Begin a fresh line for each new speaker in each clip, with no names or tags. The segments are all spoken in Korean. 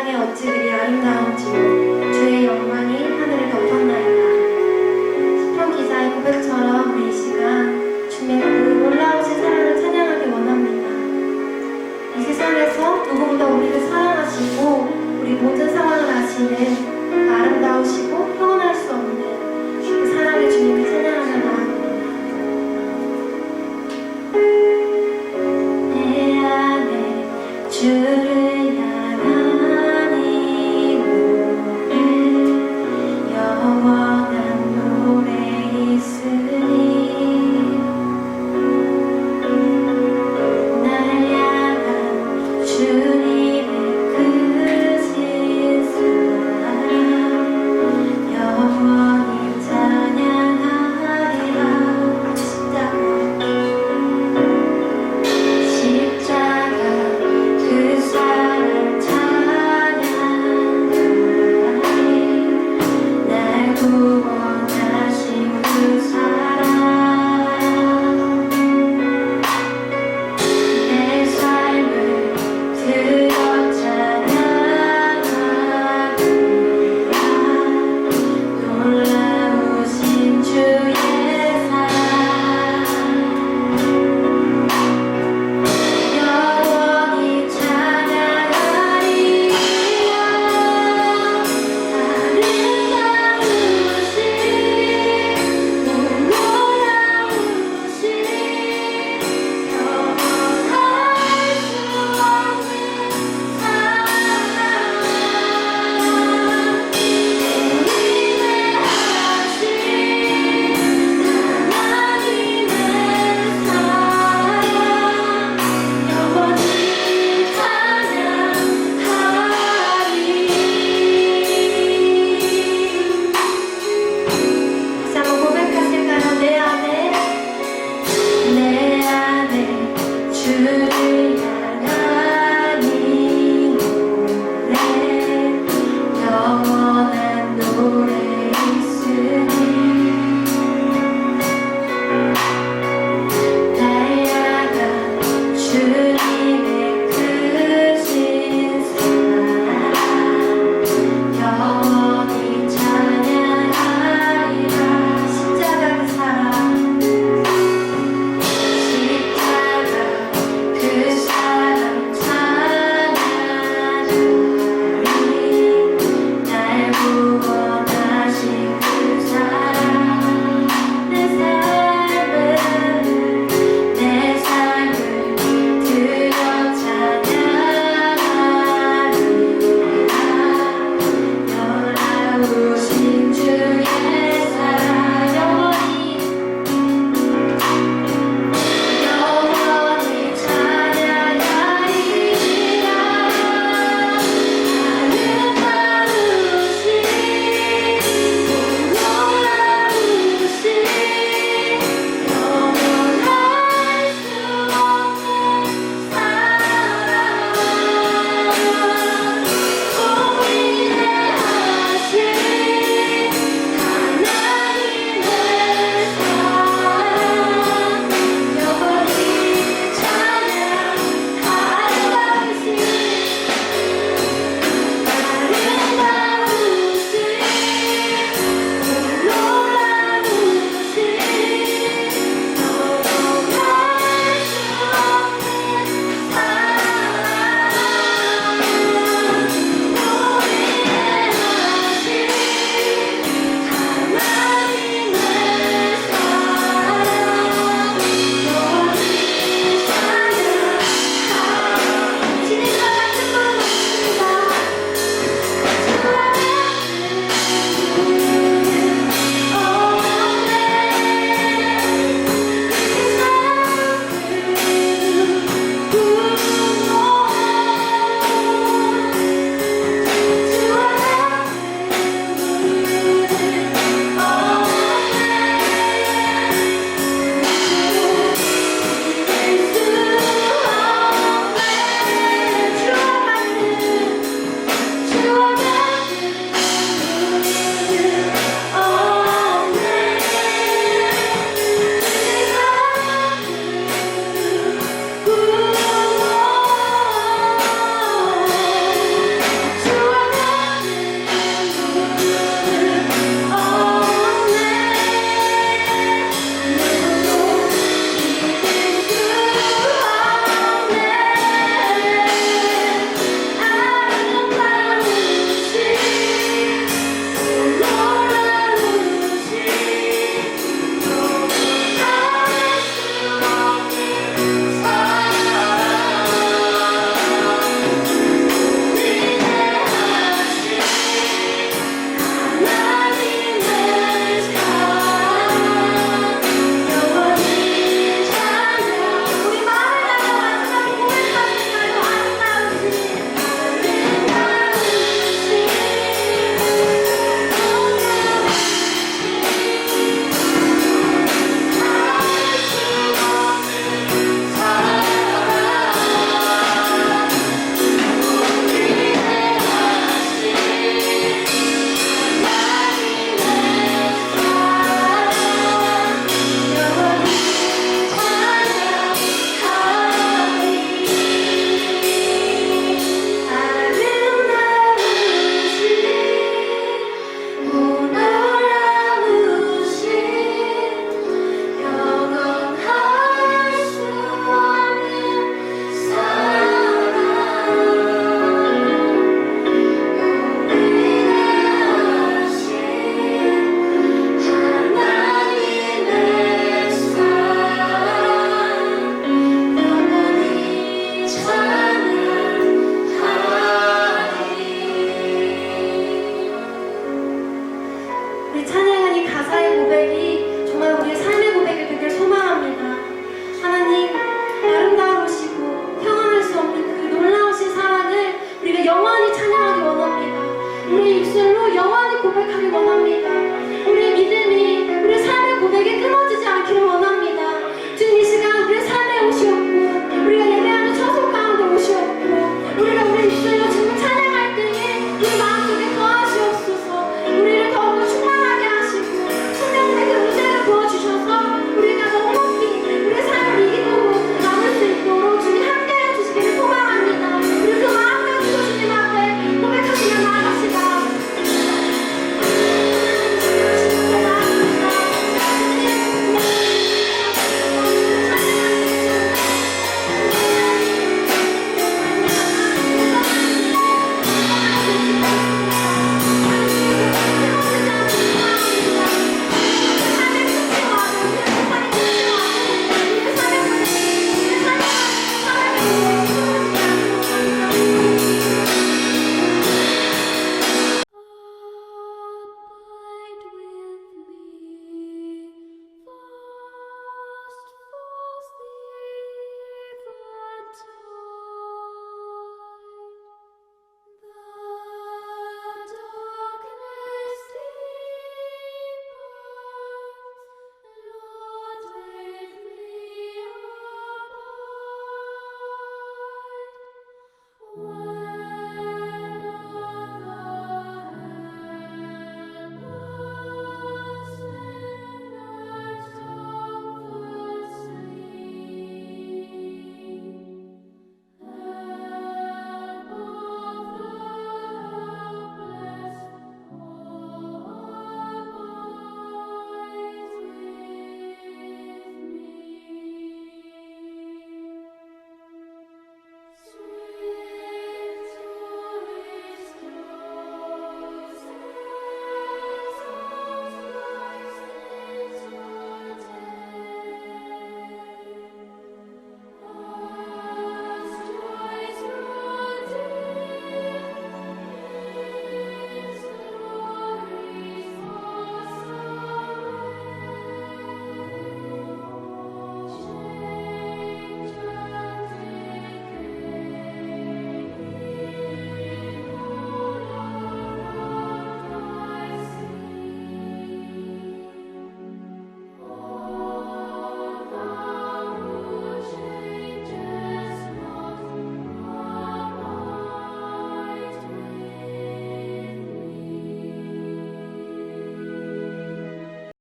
세상에 어찌 그리 아름다운지 주의 영광이 하늘을 덮었나이다. 시편 기자의 고백처럼 우리 이 시간 주님의 그 놀라우신 사랑을 찬양하기 원합니다. 이 세상에서 누구보다 우리를 사랑하시고 우리 모든 상황을 아시는 아름다우시고 표현할 수 없는 그 사랑의 주님을 찬양하며 나아갑니다. 내 안에 주를 향한 이곳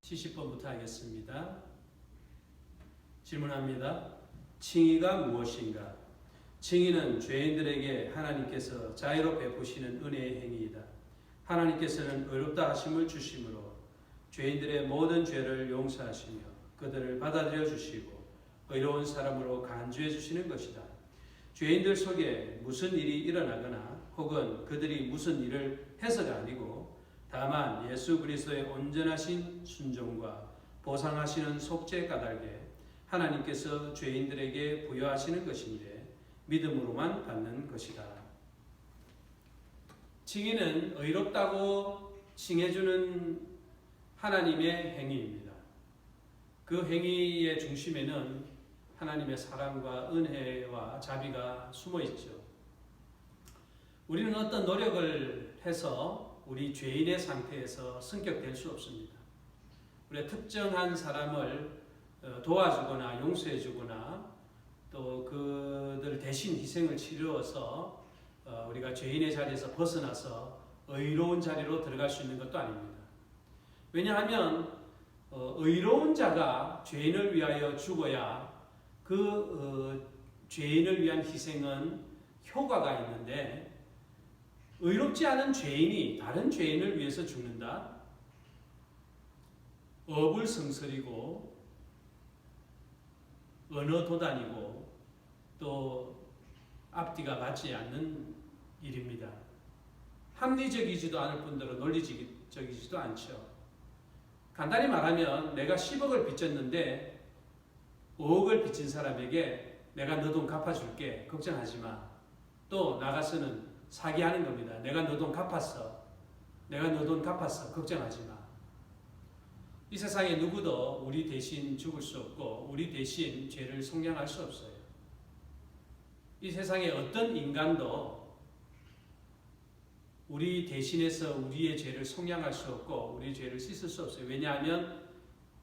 70번부터 하겠습니다. 질문합니다. 칭의가 무엇인가? 칭의는 죄인들에게 하나님께서 자유로 베푸시는 은혜의 행위이다. 하나님께서는 의롭다 하심을 주심으로 죄인들의 모든 죄를 용서하시며 그들을 받아들여 주시고 의로운 사람으로 간주해 주시는 것이다. 죄인들 속에 무슨 일이 일어나거나 혹은 그들이 무슨 일을 해서가 아니고 다만 예수 그리스도의 온전하신 순종과 보상하시는 속죄 까닭에 하나님께서 죄인들에게 부여하시는 것인데 믿음으로만 받는 것이다. 칭의는 의롭다고 칭해주는 하나님의 행위입니다. 그 행위의 중심에는 하나님의 사랑과 은혜와 자비가 숨어 있죠. 우리는 어떤 노력을 해서 우리 죄인의 상태에서 승격될 수 없습니다. 우리가 특정한 사람을 도와주거나 용서해주거나 또 그들 대신 희생을 치루어서 우리가 죄인의 자리에서 벗어나서 의로운 자리로 들어갈 수 있는 것도 아닙니다. 왜냐하면 의로운 자가 죄인을 위하여 죽어야 그 죄인을 위한 희생은 효과가 있는데 의롭지 않은 죄인이 다른 죄인을 위해서 죽는다? 어불성설이고 언어도단이고 또 앞뒤가 맞지 않는 일입니다. 합리적이지도 않을 뿐더러 논리적이지도 않죠. 간단히 말하면 내가 10억을 빚졌는데 5억을 빚진 사람에게 내가 너 돈 갚아줄게 걱정하지 마. 또 나가서는 사기하는 겁니다. 내가 너 돈 갚았어. 내가 너 돈 갚았어. 걱정하지 마. 이 세상에 누구도 우리 대신 죽을 수 없고 우리 대신 죄를 속량할 수 없어요. 이 세상에 어떤 인간도 우리 대신해서 우리의 죄를 속량할 수 없고 우리의 죄를 씻을 수 없어요. 왜냐하면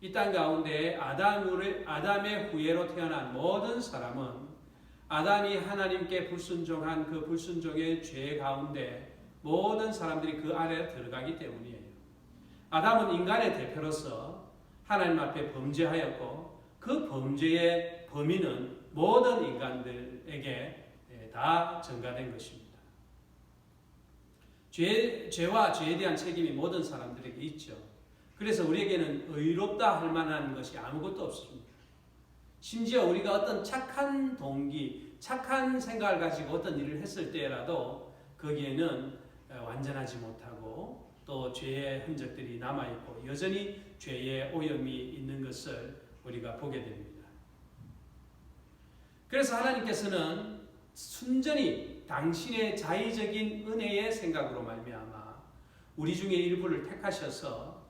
이 땅 가운데 아담의 후예로 태어난 모든 사람은 아담이 하나님께 불순종한 그 불순종의 죄 가운데 모든 사람들이 그 아래에 들어가기 때문이에요. 아담은 인간의 대표로서 하나님 앞에 범죄하였고 그 범죄의 범인은 모든 인간들에게 다 전가된 것입니다. 죄와 죄에 대한 책임이 모든 사람들에게 있죠. 그래서 우리에게는 의롭다 할 만한 것이 아무것도 없습니다. 심지어 우리가 어떤 착한 동기, 착한 생각을 가지고 어떤 일을 했을 때라도 거기에는 완전하지 못하고 또 죄의 흔적들이 남아있고 여전히 죄의 오염이 있는 것을 우리가 보게 됩니다. 그래서 하나님께서는 순전히 당신의 자의적인 은혜의 생각으로 말미암아 우리 중에 일부를 택하셔서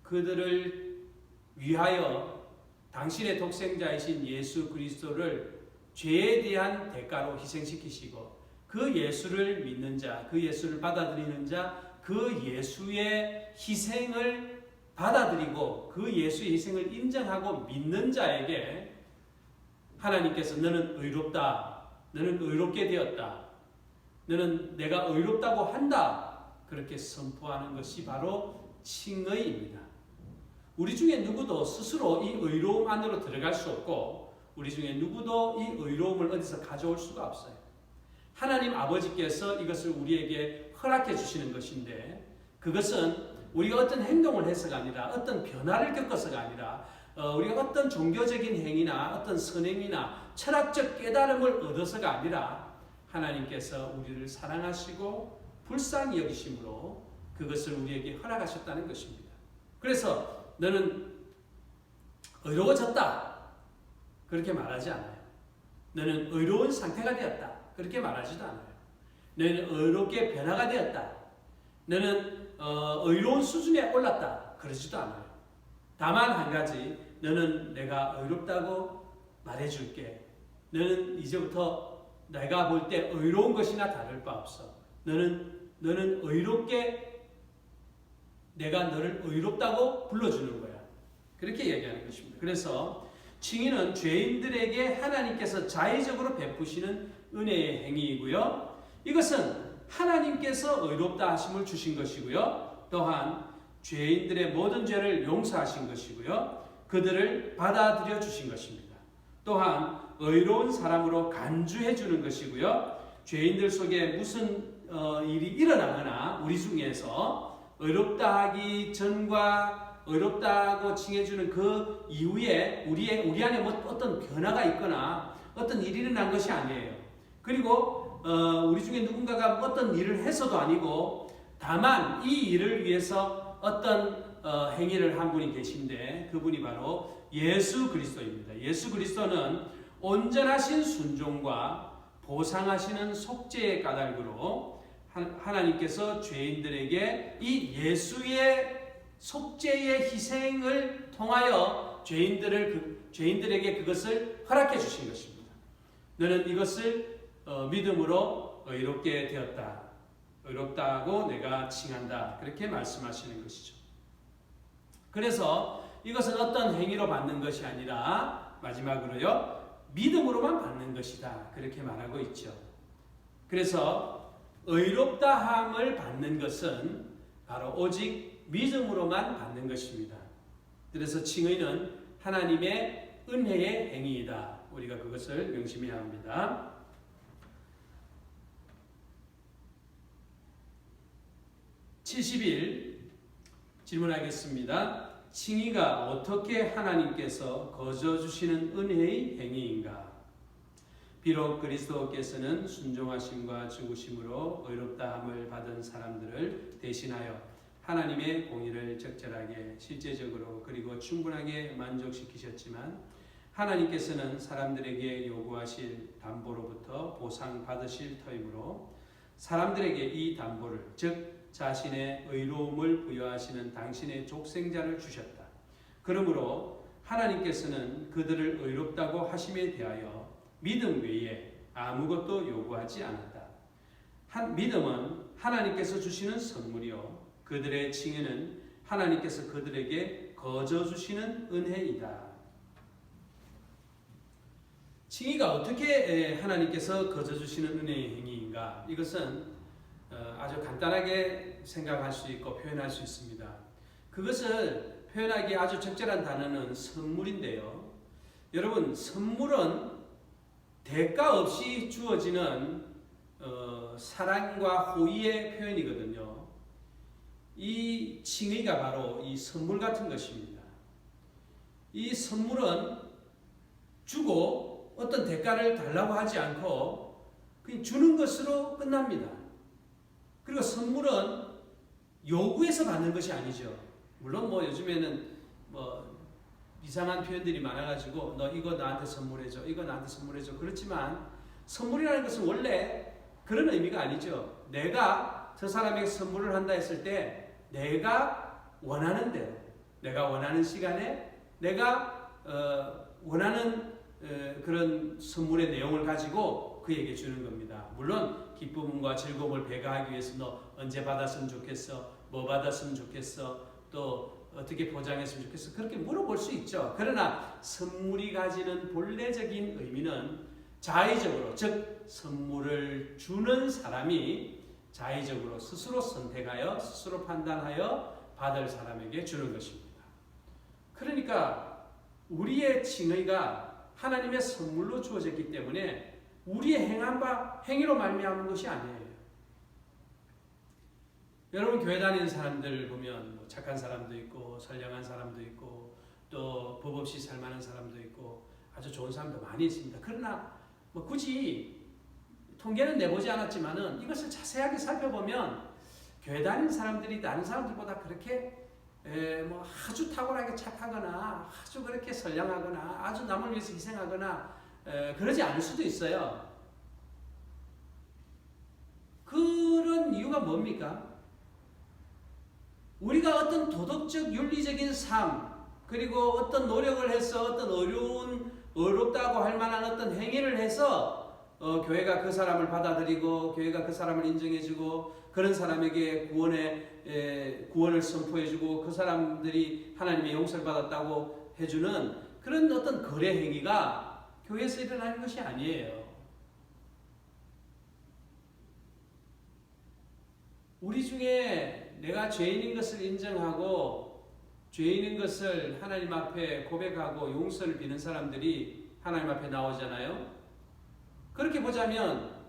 그들을 위하여 당신의 독생자이신 예수 그리스도를 죄에 대한 대가로 희생시키시고 그 예수를 믿는 자, 그 예수를 받아들이는 자, 그 예수의 희생을 받아들이고 그 예수의 희생을 인정하고 믿는 자에게 하나님께서 너는 의롭다, 너는 의롭게 되었다, 너는 내가 의롭다고 한다 그렇게 선포하는 것이 바로 칭의입니다. 우리 중에 누구도 스스로 이 의로움 안으로 들어갈 수 없고 우리 중에 누구도 이 의로움을 어디서 가져올 수가 없어요. 하나님 아버지께서 이것을 우리에게 허락해 주시는 것인데 그것은 우리가 어떤 행동을 해서가 아니라 어떤 변화를 겪어서가 아니라 우리가 어떤 종교적인 행위나 어떤 선행이나 철학적 깨달음을 얻어서가 아니라 하나님께서 우리를 사랑하시고 불쌍히 여기심으로 그것을 우리에게 허락하셨다는 것입니다. 그래서 너는 의로워졌다 그렇게 말하지 않아요. 너는 의로운 상태가 되었다 그렇게 말하지도 않아요. 너는 의롭게 변화가 되었다. 너는 의로운 수준에 올랐다 그러지도 않아요. 다만 한 가지 너는 내가 의롭다고 말해줄게. 너는 이제부터 내가 볼 때 의로운 것이나 다를 바 없어. 너는 의롭게 내가 너를 의롭다고 불러주는 거야. 그렇게 얘기하는 것입니다. 그래서 칭의는 죄인들에게 하나님께서 자의적으로 베푸시는 은혜의 행위이고요. 이것은 하나님께서 의롭다 하심을 주신 것이고요. 또한 죄인들의 모든 죄를 용서하신 것이고요. 그들을 받아들여 주신 것입니다. 또한 의로운 사람으로 간주해 주는 것이고요. 죄인들 속에 무슨 일이 일어나거나 우리 중에서 의롭다 하기 전과 의롭다고 칭해주는 그 이후에 우리 안에 어떤 변화가 있거나 어떤 일이 일어난 것이 아니에요. 그리고 우리 중에 누군가가 어떤 일을 해서도 아니고 다만 이 일을 위해서 어떤 행위를 한 분이 계신데 그분이 바로 예수 그리스도입니다. 예수 그리스도는 온전하신 순종과 보상하시는 속죄의 까닭으로 하나님께서 죄인들에게 이 예수의 속죄의 희생을 통하여 죄인들에게 그것을 허락해 주신 것입니다. 너는 이것을 믿음으로 의롭게 되었다. 의롭다고 내가 칭한다. 그렇게 말씀하시는 것이죠. 그래서 이것은 어떤 행위로 받는 것이 아니라 마지막으로요. 믿음으로만 받는 것이다. 그렇게 말하고 있죠. 그래서 의롭다함을 받는 것은 바로 오직 믿음으로만 받는 것입니다. 그래서 칭의는 하나님의 은혜의 행위이다. 우리가 그것을 명심해야 합니다. 70일 질문하겠습니다. 칭의가 어떻게 하나님께서 거저주시는 은혜의 행위인가? 비록 그리스도께서는 순종하심과 죽으심으로 의롭다함을 받은 사람들을 대신하여 하나님의 공의를 적절하게 실제적으로 그리고 충분하게 만족시키셨지만 하나님께서는 사람들에게 요구하실 담보로부터 보상받으실 터이므로 사람들에게 이 담보를 즉 자신의 의로움을 부여하시는 당신의 족생자를 주셨다. 그러므로 하나님께서는 그들을 의롭다고 하심에 대하여 믿음 외에 아무것도 요구하지 않았다. 믿음은 하나님께서 주시는 선물이요 그들의 칭의는 하나님께서 그들에게 거저 주시는 은혜이다. 칭의가 어떻게 하나님께서 거저 주시는 은혜의 행위인가? 이것은 아주 간단하게 생각할 수 있고 표현할 수 있습니다. 그것을 표현하기 아주 적절한 단어는 선물인데요. 여러분, 선물은 대가 없이 주어지는 사랑과 호의의 표현이거든요. 이 칭의가 바로 이 선물 같은 것입니다. 이 선물은 주고 어떤 대가를 달라고 하지 않고 그냥 주는 것으로 끝납니다. 그리고 선물은 요구해서 받는 것이 아니죠. 물론 요즘에는 이상한 표현들이 많아가지고 너 이거 나한테 선물해줘, 이거 나한테 선물해줘. 그렇지만 선물이라는 것은 원래 그런 의미가 아니죠. 내가 저 사람에게 선물을 한다 했을 때 내가 원하는 대로, 내가 원하는 시간에 내가 원하는 그런 선물의 내용을 가지고 그에게 주는 겁니다. 물론 기쁨과 즐거움을 배가하기 위해서 너 언제 받았으면 좋겠어? 뭐 받았으면 좋겠어? 또 어떻게 포장했으면 좋겠어? 그렇게 물어볼 수 있죠. 그러나 선물이 가지는 본래적인 의미는 자의적으로, 즉 선물을 주는 사람이 자의적으로 스스로 선택하여 스스로 판단하여 받을 사람에게 주는 것입니다. 그러니까 우리의 칭의가 하나님의 선물로 주어졌기 때문에 우리의 행한 바 행위로 말미암은 것이 아니에요. 여러분 교회 다니는 사람들 보면 착한 사람도 있고 선량한 사람도 있고 또 법 없이 살만한 사람도 있고 아주 좋은 사람도 많이 있습니다. 그러나 굳이 통계는 내보지 않았지만은 이것을 자세하게 살펴보면 교회 다니는 사람들이 다른 사람들보다 그렇게 아주 탁월하게 착하거나 아주 그렇게 선량하거나 아주 남을 위해서 희생하거나 그러지 않을 수도 있어요. 그런 이유가 뭡니까? 우리가 어떤 도덕적 윤리적인 삶 그리고 어떤 노력을 해서 어떤 어렵다고 할 만한 어떤 행위를 해서 교회가 그 사람을 받아들이고 교회가 그 사람을 인정해주고 그런 사람에게 구원을 선포해주고 그 사람들이 하나님의 용서를 받았다고 해주는 그런 어떤 거래 행위가 교회에서 일어나는 것이 아니에요. 우리 중에 내가 죄인인 것을 인정하고 죄인인 것을 하나님 앞에 고백하고 용서를 비는 사람들이 하나님 앞에 나오잖아요. 그렇게 보자면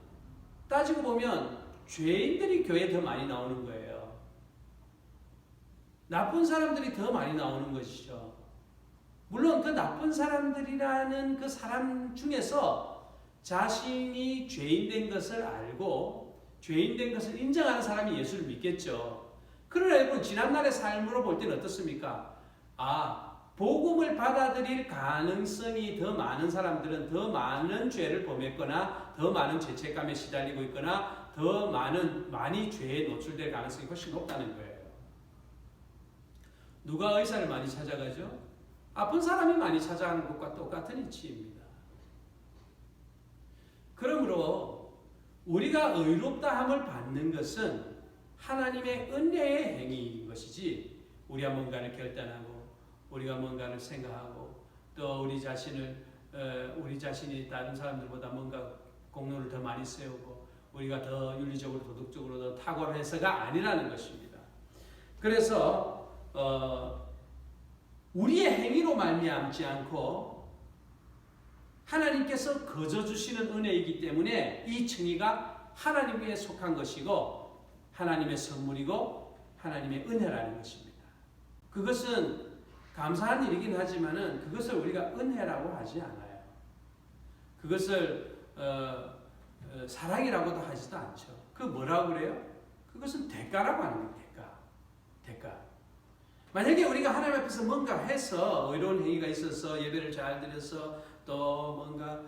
따지고 보면 죄인들이 교회에 더 많이 나오는 거예요. 나쁜 사람들이 더 많이 나오는 것이죠. 물론 그 나쁜 사람들이라는 그 사람 중에서 자신이 죄인된 것을 알고 죄인된 것을 인정하는 사람이 예수를 믿겠죠. 그러나 여러분 지난날의 삶으로 볼 때는 어떻습니까? 복음을 받아들일 가능성이 더 많은 사람들은 더 많은 죄를 범했거나 더 많은 죄책감에 시달리고 있거나 더 많이 죄에 노출될 가능성이 훨씬 높다는 거예요. 누가 의사를 많이 찾아가죠? 아픈 사람이 많이 찾아가는 것과 똑같은 이치입니다. 그러므로 우리가 의롭다함을 받는 것은 하나님의 은혜의 행위인 것이지 우리가 뭔가를 결단하고 우리가 뭔가를 생각하고 또 우리 자신이 다른 사람들보다 뭔가 공로를 더 많이 세우고 우리가 더 윤리적으로 도덕적으로 더 탁월해서가 아니라는 것입니다. 그래서 우리의 행위로 말미암지 않고 하나님께서 거저 주시는 은혜이기 때문에 이 칭의가 하나님께 속한 것이고 하나님의 선물이고 하나님의 은혜라는 것입니다. 그것은 감사한 일이긴 하지만은 그것을 우리가 은혜라고 하지 않아요. 그것을 사랑이라고도 하지도 않죠. 그 뭐라고 그래요? 그것은 대가라고 하는 거예요. 대가. 만약에 우리가 하나님 앞에서 뭔가 해서 의로운 행위가 있어서 예배를 잘 드려서 또 뭔가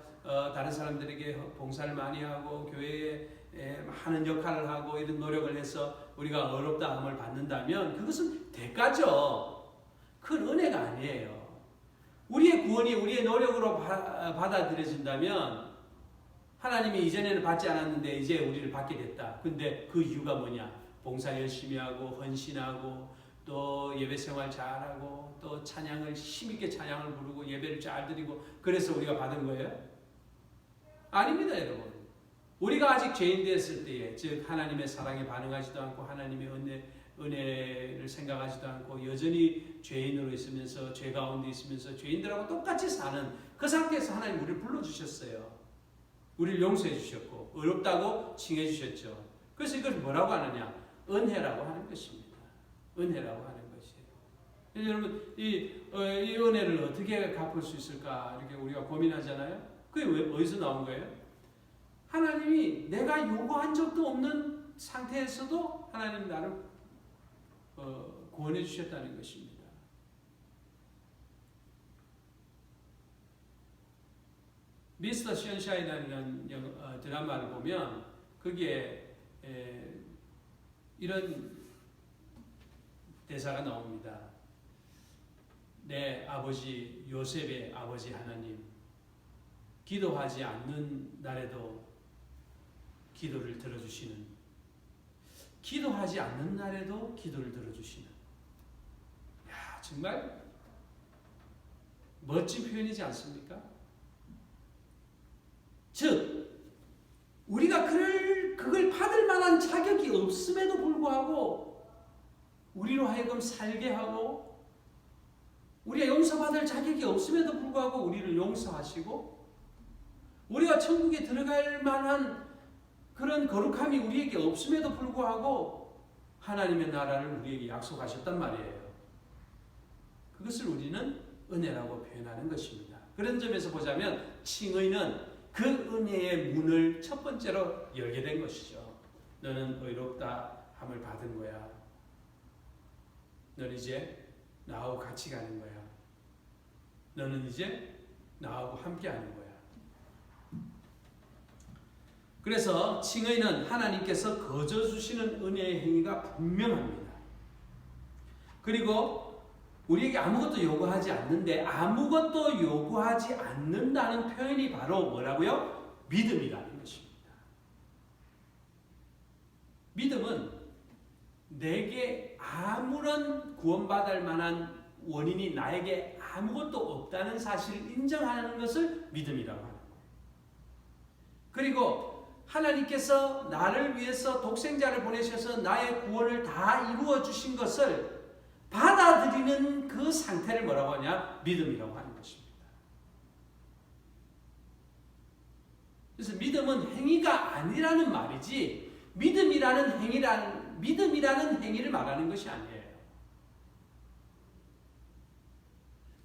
다른 사람들에게 봉사를 많이 하고 교회에 하는 역할을 하고 이런 노력을 해서 우리가 의롭다함을 받는다면 그것은 대가죠. 큰 은혜가 아니에요. 우리의 구원이 우리의 노력으로 받아들여진다면 하나님이 이전에는 받지 않았는데 이제 우리를 받게 됐다. 근데 그 이유가 뭐냐? 봉사 열심히 하고 헌신하고 또 예배 생활 잘하고 또 찬양을 힘있게 찬양을 부르고 예배를 잘 드리고 그래서 우리가 받은 거예요? 아닙니다, 여러분. 우리가 아직 죄인 되었을 때에 즉 하나님의 사랑에 반응하지도 않고 하나님의 은혜를 생각하지도 않고 여전히 죄인으로 있으면서 죄 가운데 있으면서 죄인들하고 똑같이 사는 그 상태에서 하나님 우리를 불러주셨어요. 우리를 용서해 주셨고 의롭다고 칭해 주셨죠. 그래서 이걸 뭐라고 하느냐? 은혜라고 하는 것입니다. 은혜라고 하는 것이에요. 여러분 이 은혜를 어떻게 갚을 수 있을까 이렇게 우리가 고민하잖아요. 그게 어디서 나온 거예요? 하나님이 내가 요구한 적도 없는 상태에서도 하나님 나를 구원해 주셨다는 것입니다. 미스터 션샤인이라는 드라마를 보면 거기에 이런 대사가 나옵니다. 내 아버지 요셉의 아버지 하나님, 기도하지 않는 날에도 기도를 들어주시는, 기도하지 않는 날에도 기도를 들어주시는. 야, 정말 멋진 표현이지 않습니까? 즉, 우리가 그걸 받을 만한 자격이 없음에도 불구하고 우리로 하여금 살게 하고 우리가 용서받을 자격이 없음에도 불구하고 우리를 용서하시고 우리가 천국에 들어갈 만한 그런 거룩함이 우리에게 없음에도 불구하고 하나님의 나라를 우리에게 약속하셨단 말이에요. 그것을 우리는 은혜라고 표현하는 것입니다. 그런 점에서 보자면 칭의는 그 은혜의 문을 첫 번째로 열게 된 것이죠. 너는 의롭다 함을 받은 거야. 너는 이제 나하고 같이 가는 거야. 너는 이제 나하고 함께 하는 거야. 그래서 칭의는 하나님께서 거저 주시는 은혜의 행위가 분명합니다. 그리고 우리에게 아무것도 요구하지 않는데 아무것도 요구하지 않는다는 표현이 바로 뭐라고요? 믿음이라는 것입니다. 믿음은 내게 아무런 구원받을 만한 원인이 나에게 아무것도 없다는 사실을 인정하는 것을 믿음이라고 합니다. 그리고 하나님께서 나를 위해서 독생자를 보내셔서 나의 구원을 다 이루어 주신 것을 받아들이는 그 상태를 뭐라고 하냐? 믿음이라고 하는 것입니다. 그래서 믿음은 행위가 아니라는 말이지 믿음이라는 행위를 말하는 것이 아니에요.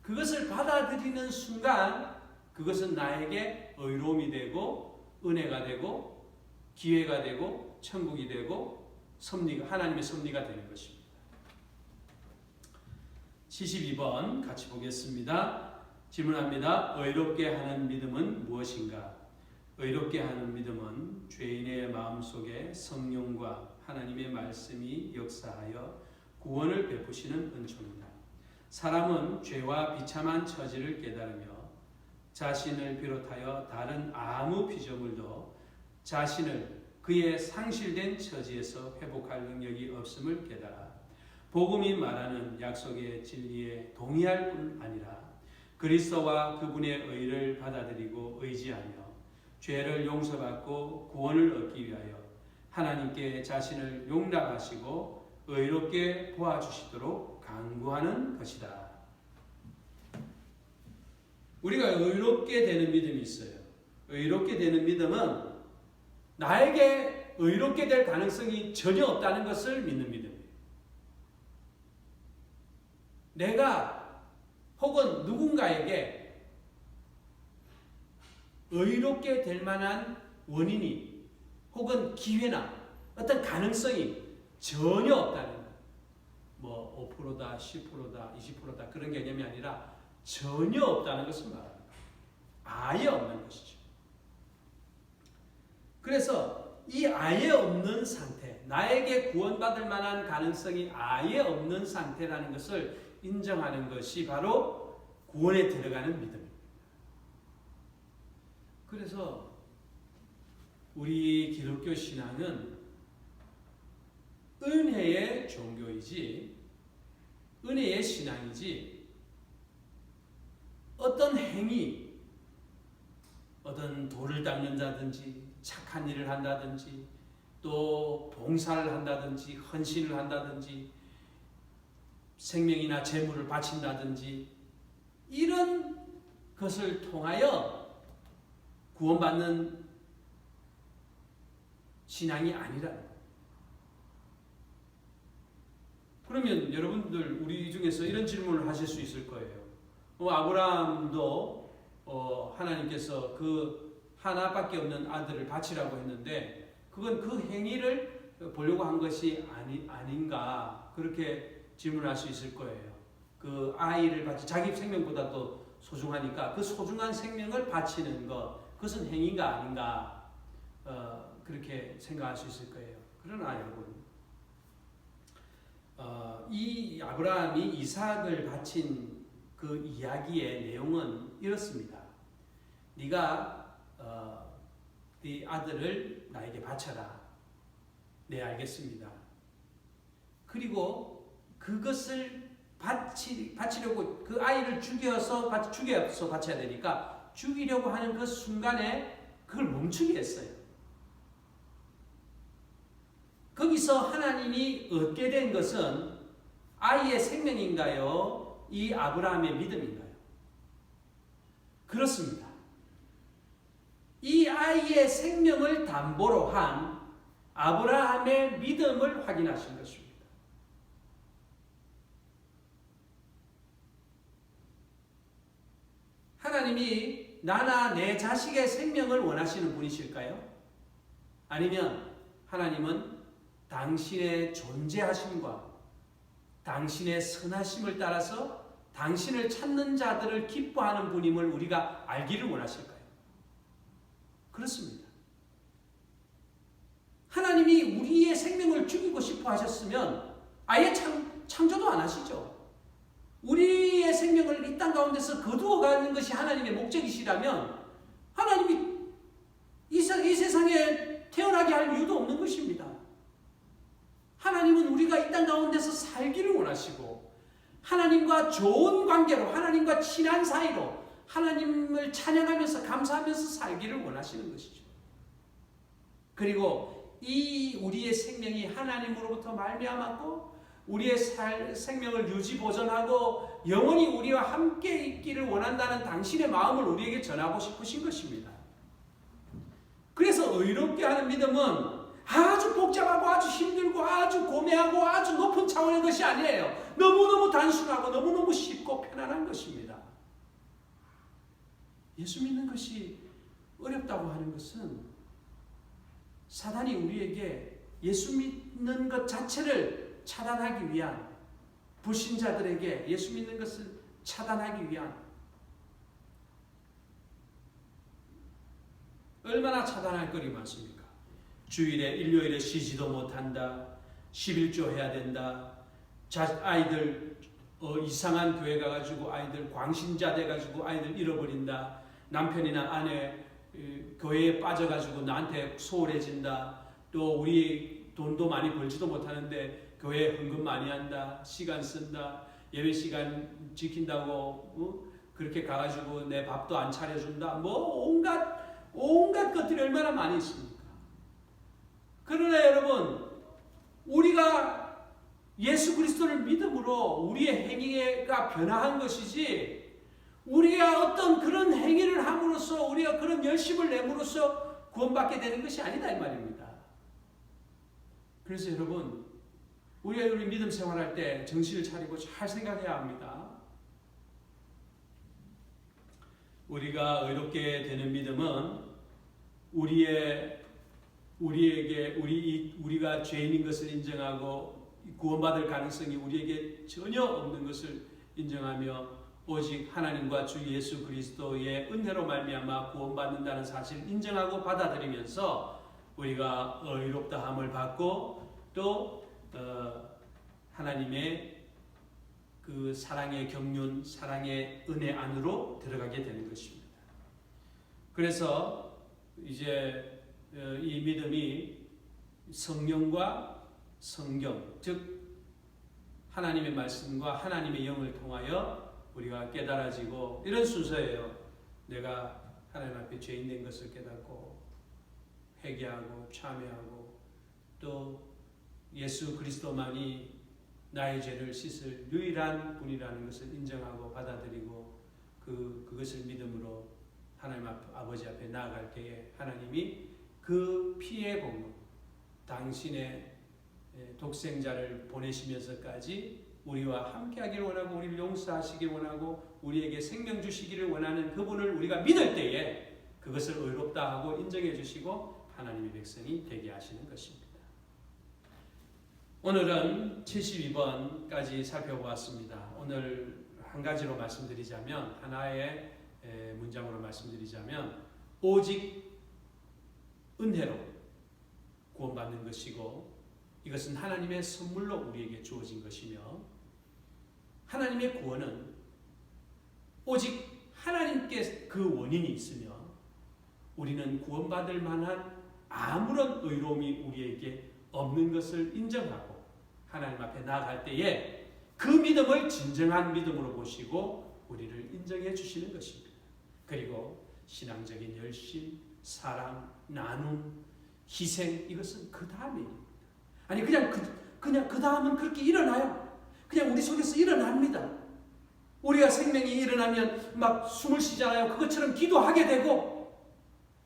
그것을 받아들이는 순간 그것은 나에게 의로움이 되고 은혜가 되고 기회가 되고 천국이 되고 하나님의 섭리가 되는 것입니다. 72번 같이 보겠습니다. 질문합니다. 의롭게 하는 믿음은 무엇인가? 의롭게 하는 믿음은 죄인의 마음속에 성령과 하나님의 말씀이 역사하여 구원을 베푸시는 은총이다. 사람은 죄와 비참한 처지를 깨달으며 자신을 비롯하여 다른 아무 피조물도 자신을 그의 상실된 처지에서 회복할 능력이 없음을 깨달아 복음이 말하는 약속의 진리에 동의할 뿐 아니라 그리스도와 그분의 의를 받아들이고 의지하며 죄를 용서받고 구원을 얻기 위하여 하나님께 자신을 용납하시고 의롭게 도와주시도록 간구하는 것이다. 우리가 의롭게 되는 믿음이 있어요. 의롭게 되는 믿음은 나에게 의롭게 될 가능성이 전혀 없다는 것을 믿는 믿음이에요. 내가 혹은 누군가에게 의롭게 될 만한 원인이 혹은 기회나 어떤 가능성이 전혀 없다는 것. 뭐 5%다, 10%다, 20%다 그런 개념이 아니라 전혀 없다는 것을 말합니다. 아예 없는 것이죠. 그래서 이 아예 없는 상태, 나에게 구원받을 만한 가능성이 아예 없는 상태라는 것을 인정하는 것이 바로 구원에 들어가는 믿음입니다. 그래서 우리 기독교 신앙은 은혜의 종교이지 은혜의 신앙이지 어떤 행위, 어떤 돌을 닦는다든지 착한 일을 한다든지 또 봉사를 한다든지 헌신을 한다든지 생명이나 재물을 바친다든지 이런 것을 통하여 구원받는 신앙이 아니라는 거예요. 그러면 여러분들 우리 중에서 이런 질문을 하실 수 있을 거예요. 아브라함도 하나님께서 그 하나밖에 없는 아들을 바치라고 했는데 그건 그 행위를 보려고 한 것이 아닌가 그렇게 질문할 수 있을 거예요. 그 아이를 바치 자기 생명보다도 소중하니까 그 소중한 생명을 바치는 것 그것은 행위가 아닌가 그렇게 생각할 수 있을 거예요. 그러나 여러분 이 아브라함이 이삭을 바친 그 이야기의 내용은 이렇습니다. 네가 네 아들을 나에게 바쳐라. 네, 알겠습니다. 그리고 그것을 바치려고 그 아이를 죽여서 바쳐야 되니까 죽이려고 하는 그 순간에 그걸 멈추게 했어요. 거기서 하나님이 얻게 된 것은 아이의 생명인가요? 이 아브라함의 믿음인가요? 그렇습니다. 이 아이의 생명을 담보로 한 아브라함의 믿음을 확인하신 것입니다. 하나님이 나나 내 자식의 생명을 원하시는 분이실까요? 아니면 하나님은 당신의 존재하심과 당신의 선하심을 따라서 당신을 찾는 자들을 기뻐하는 분임을 우리가 알기를 원하실까요? 그렇습니다. 하나님이 우리의 생명을 죽이고 싶어 하셨으면 아예 창조도 안 하시죠. 우리의 생명을 이 땅 가운데서 거두어가는 것이 하나님의 목적이시라면 하나님이 이 세상에 태어나게 할 이유도 없는 것입니다. 하나님은 우리가 이 땅 가운데서 살기를 원하시고 하나님과 좋은 관계로 하나님과 친한 사이로 하나님을 찬양하면서 감사하면서 살기를 원하시는 것이죠. 그리고 이 우리의 생명이 하나님으로부터 말미암았고 우리의 생명을 유지 보존하고 영원히 우리와 함께 있기를 원한다는 당신의 마음을 우리에게 전하고 싶으신 것입니다. 그래서 의롭게 하는 믿음은 아주 복잡하고 아주 힘들고 아주 고매하고 아주 높은 차원의 것이 아니에요. 너무너무 단순하고 너무너무 쉽고 편안한 것입니다. 예수 믿는 것이 어렵다고 하는 것은 사단이 우리에게 예수 믿는 것 자체를 차단하기 위한, 불신자들에게 예수 믿는 것을 차단하기 위한, 얼마나 차단할 거리 많습니까? 주일에 일요일에 쉬지도 못한다. 11조 해야 된다. 아이들 이상한 교회 가가지고 아이들 광신자 돼가지고 아이들 잃어버린다. 남편이나 아내 교회에 빠져가지고 나한테 소홀해진다. 또 우리 돈도 많이 벌지도 못하는데 교회에 헌금 많이 한다. 시간 쓴다. 예배 시간 지킨다고 그렇게 가가지고 내 밥도 안 차려준다. 뭐 온갖 것들이 얼마나 많이 있습니까? 그러나 여러분, 우리가 예수 그리스도를 믿음으로 우리의 행위가 변화한 것이지, 우리가 어떤 그런 행위를 함으로써 우리가 그런 열심을 내므로써 구원받게 되는 것이 아니다 이 말입니다. 그래서 여러분, 우리가 우리 믿음 생활할 때 정신을 차리고 잘 생각해야 합니다. 우리가 의롭게 되는 믿음은 우리가 죄인인 것을 인정하고 구원받을 가능성이 우리에게 전혀 없는 것을 인정하며 오직 하나님과 주 예수 그리스도의 은혜로 말미암아 구원받는다는 사실을 인정하고 받아들이면서 우리가 의롭다함을 받고 또 하나님의 그 사랑의 경륜, 사랑의 은혜 안으로 들어가게 되는 것입니다. 그래서 이제 이 믿음이 성령과 성경, 즉 하나님의 말씀과 하나님의 영을 통하여 우리가 깨달아지고, 이런 순서예요. 내가 하나님 앞에 죄인 된 것을 깨닫고 회개하고 참회하고 또 예수 그리스도만이 나의 죄를 씻을 유일한 분이라는 것을 인정하고 받아들이고 그것을 믿음으로 하나님 아버지 앞에 나아갈 때에 하나님이 그 피의 공로, 당신의 독생자를 보내시면서까지 우리와 함께하기를 원하고 우리를 용서하시기를 원하고 우리에게 생명 주시기를 원하는 그분을 우리가 믿을 때에 그것을 의롭다 하고 인정해 주시고 하나님의 백성이 되게 하시는 것입니다. 오늘은 72번까지 살펴보았습니다. 오늘 한 가지로 말씀드리자면, 하나의 문장으로 말씀드리자면, 오직 은혜로 구원받는 것이고 이것은 하나님의 선물로 우리에게 주어진 것이며, 하나님의 구원은 오직 하나님께 그 원인이 있으며 우리는 구원받을 만한 아무런 의로움이 우리에게 없는 것을 인정하고 하나님 앞에 나아갈 때에 그 믿음을 진정한 믿음으로 보시고 우리를 인정해 주시는 것입니다. 그리고 신앙적인 열심, 사랑, 나눔, 희생, 이것은 그 다음입니다. 아니 그냥 그 다음은 그렇게 일어나요. 그냥 우리 속에서 일어납니다. 우리가 생명이 일어나면 막 숨을 쉬잖아요. 그것처럼 기도하게 되고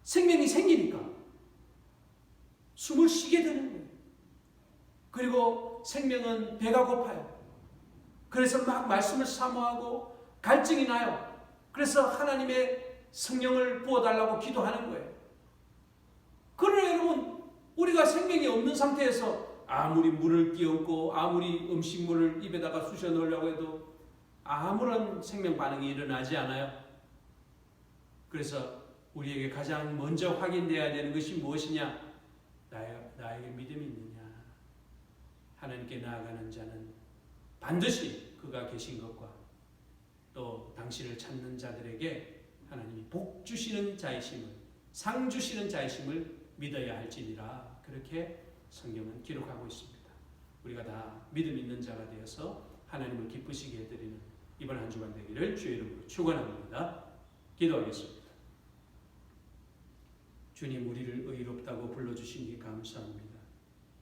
생명이 생기니까 숨을 쉬게 되는 거예요. 그리고 생명은 배가 고파요. 그래서 막 말씀을 사모하고 갈증이 나요. 그래서 하나님의 성령을 부어달라고 기도하는 거예요. 그러나 여러분, 우리가 생명이 없는 상태에서 아무리 물을 끼얹고 아무리 음식물을 입에다가 쑤셔 넣으려고 해도 아무런 생명 반응이 일어나지 않아요. 그래서 우리에게 가장 먼저 확인되어야 되는 것이 무엇이냐? 나에게 믿음이 있느냐? 하나님께 나아가는 자는 반드시 그가 계신 것과 또 당신을 찾는 자들에게 하나님이 복 주시는 자이심을, 상 주시는 자이심을 믿어야 할지니라. 그렇게 성경은 기록하고 있습니다. 우리가 다 믿음 있는 자가 되어서 하나님을 기쁘시게 해드리는 이번 한 주간 되기를 주의 이름으로 축원합니다. 기도하겠습니다. 주님 우리를 의롭다고 불러주시니 감사합니다.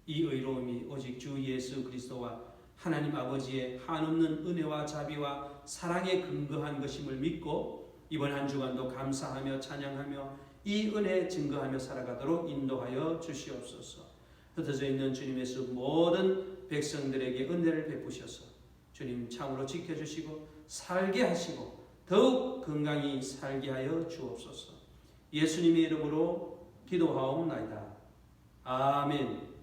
이 의로움이 오직 주 예수 그리스도와 하나님 아버지의 한없는 은혜와 자비와 사랑에 근거한 것임을 믿고 이번 한 주간도 감사하며 찬양하며 이 은혜 증거하며 살아가도록 인도하여 주시옵소서. 흩어져 있는 주님의 수 모든 백성들에게 은혜를 베푸셔서 주님 참으로 지켜주시고 살게 하시고 더욱 건강히 살게 하여 주옵소서. 예수님의 이름으로 기도하옵나이다. 아멘.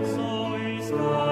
So is God.